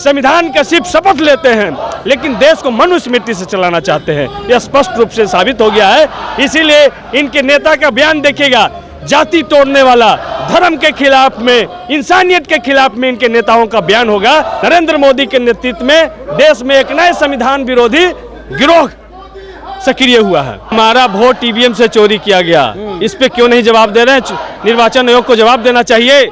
संविधान का सिर्फ शपथ लेते हैं, लेकिन देश को मनुस्मृति से चलाना चाहते हैं। यह स्पष्ट रूप से साबित हो गया है। इसीलिए इनके नेता का बयान देखिएगा, जाति तोड़ने वाला, धर्म के खिलाफ में, इंसानियत के खिलाफ में इनके नेताओं का बयान होगा। नरेंद्र मोदी के नेतृत्व में देश में एक नए संविधान विरोधी गिरोह सक्रिय हुआ है। हमारा वोट ईवीएम से चोरी किया गया, इस पे क्यों नहीं जवाब दे रहे हैं? निर्वाचन आयोग को जवाब देना चाहिए।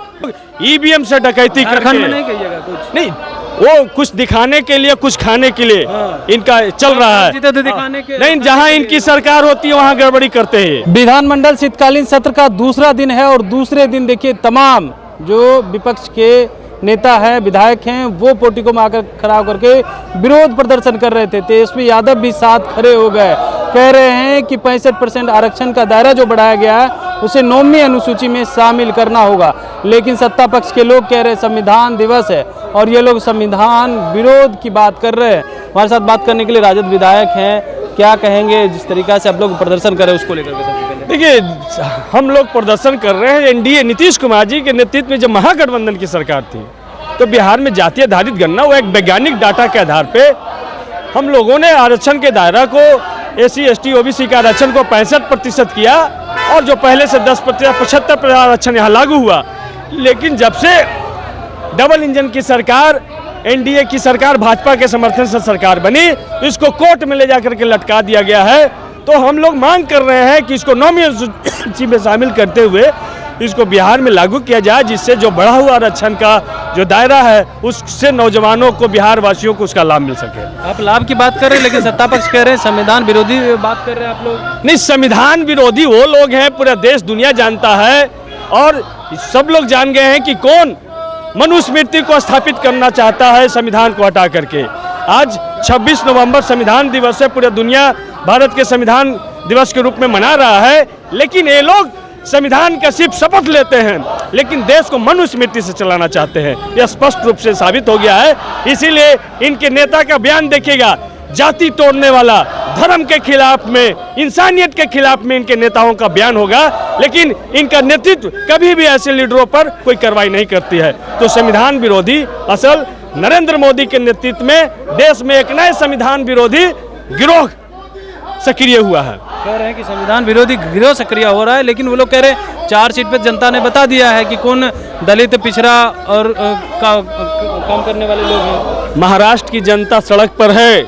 ईवीएम से डकैती करके नहीं कहिएगा कुछ नहीं, वो कुछ दिखाने के लिए, कुछ खाने के लिए इनका चल रहा है। दिखाने के नहीं, जहां इनकी सरकार होती है वहां गड़बड़ी करते हैं। विधानमंडल शीतकालीन सत्र का दूसरा दिन है और दूसरे दिन देखिए तमाम जो विपक्ष के नेता हैं, विधायक हैं, वो पोर्टिको में आकर खड़ा होकर के विरोध प्रदर्शन कर रहे थे। तेजस्वी यादव भी साथ खड़े हो गए, कह रहे हैं कि 65% आरक्षण का दायरा जो बढ़ाया गया है उसे 9वीं अनुसूची में शामिल करना होगा। लेकिन सत्ता पक्ष के लोग कह रहे हैं संविधान दिवस है और ये लोग संविधान विरोध की बात कर रहे हैं। हमारे साथ बात करने के लिए राजद विधायक हैं, क्या कहेंगे जिस तरीका से आप लोग प्रदर्शन कर रहे हैं उसको लेकर के? सबसे पहले देखिए, हम लोग प्रदर्शन कर रहे हैं। एनडीए नीतीश कुमार जी के नेतृत्व में जब महागठबंधन की सरकार थी तो बिहार में जातीय आधारित गणना, वो एक वैज्ञानिक डाटा के आधार पे हम लोगों ने आरक्षण के दायरा को, एससी एसटी ओबीसी का आरक्षण को 65% किया और जो पहले से 10% 75% आरक्षण यहाँ लागू हुआ। लेकिन जब से डबल इंजन की सरकार, एनडीए की सरकार, भाजपा के समर्थन से सरकार बनी, इसको कोर्ट में ले जाकर के लटका दिया गया है। तो हम लोग मांग कर रहे हैं कि इसको 9वीं अनुसूची में शामिल करते हुए इसको बिहार में लागू किया जाए, जिससे जो बढ़ा हुआ आरक्षण का जो दायरा है उससे नौजवानों को, बिहार वासियों को उसका लाभ मिल सके। आप लाभ की बात कर रहे हैं लेकिन सत्ता पक्ष कह रहे हैं संविधान विरोधी बात कर रहे हैं आप लोग। नहीं, संविधान विरोधी वो लोग हैं, पूरा देश दुनिया जानता है और सब लोग जान गए हैं कि कौन मनुस्मृति को स्थापित करना चाहता है संविधान को हटा करके। आज 26 नवंबर संविधान दिवस है, पूरा दुनिया भारत के संविधान दिवस के रूप में मना रहा है। लेकिन ये लोग संविधान का सिर्फ शपथ लेते हैं, लेकिन देश को मनुस्मृति से चलाना चाहते हैं। यह स्पष्ट रूप से साबित हो गया है। इसीलिए इनके नेता का बयान देखिएगा, जाति तोड़ने वाला, धर्म के खिलाफ में, इंसानियत के खिलाफ में इनके नेताओं का बयान होगा। लेकिन इनका नेतृत्व कभी भी ऐसे लीडरों पर कोई कार्रवाई नहीं करती है। तो संविधान विरोधी असल नरेंद्र मोदी के नेतृत्व में देश में एक नए संविधान विरोधी गिरोह सक्रिय हुआ है। कह रहे हैं कि संविधान विरोधी गिरोह सक्रिय हो रहा है, लेकिन वो लोग कह रहे हैं 4 सीट पे जनता ने बता दिया है कि कौन दलित, पिछड़ा और काम करने वाले लोग हैं। महाराष्ट्र की जनता सड़क पर है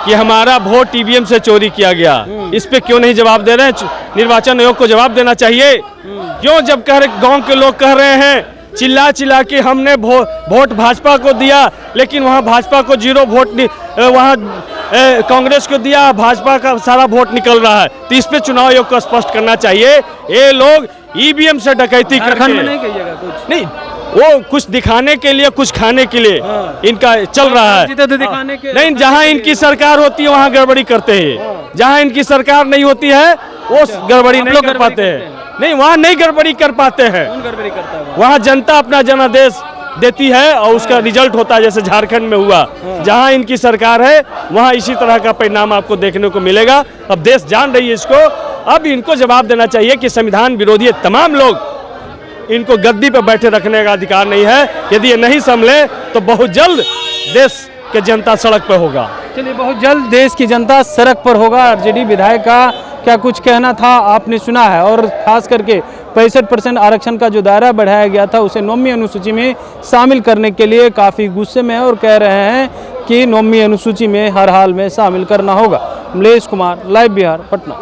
कि हमारा वोट ईवीएम से चोरी किया गया, इस पे क्यों नहीं जवाब दे रहे हैं? निर्वाचन आयोग को जवाब देना चाहिए। क्यों, जब गांव के लोग कह रहे हैं चिल्ला चिल्ला के हमने वोट भाजपा को दिया, लेकिन वहां भाजपा को 0 वोट, वहां कांग्रेस को दिया, भाजपा का सारा वोट निकल रहा है। तो इस पे चुनाव आयोग को स्पष्ट करना चाहिए। ये लोग ईवीएम से डकैती करके नहीं कहिएगा कुछ नहीं, वो कुछ दिखाने के लिए, कुछ खाने के लिए इनका चल रहा है। दिखाने के नहीं, जहां इनकी सरकार होती है वहां गड़बड़ी करते हैं, जहां इनकी सरकार नहीं होती है वो गड़बड़ी नहीं कर पाते हैं। नहीं, वहां नहीं गड़बड़ी कर पाते हैं। गड़बड़ी करता है वहां जनता अपना जनादेश देती है और उसका रिजल्ट होता है, जैसे झारखंड में हुआ। जहां इनकी सरकार है वहां इसी तरह का परिणाम आपको देखने को मिलेगा। अब देश जान रही है इसको। अब इनको जवाब देना चाहिए कि संविधान विरोधी तमाम लोग, इनको गद्दी पर बैठे रखने का अधिकार नहीं है। यदि ये नहीं संभले तो बहुत जल्द देश की जनता सड़क पर होगा। चलिए, बहुत जल्द देश की जनता सड़क पर होगा। आरजेडी विधायक का क्या कुछ कहना था आपने सुना है। और खास करके 65% आरक्षण का जो दायरा बढ़ाया गया था उसे 9वीं अनुसूची में शामिल करने के लिए काफ़ी गुस्से में है और कह रहे हैं कि 9वीं अनुसूची में हर हाल में शामिल करना होगा। मलेश कुमार, लाइव बिहार, पटना।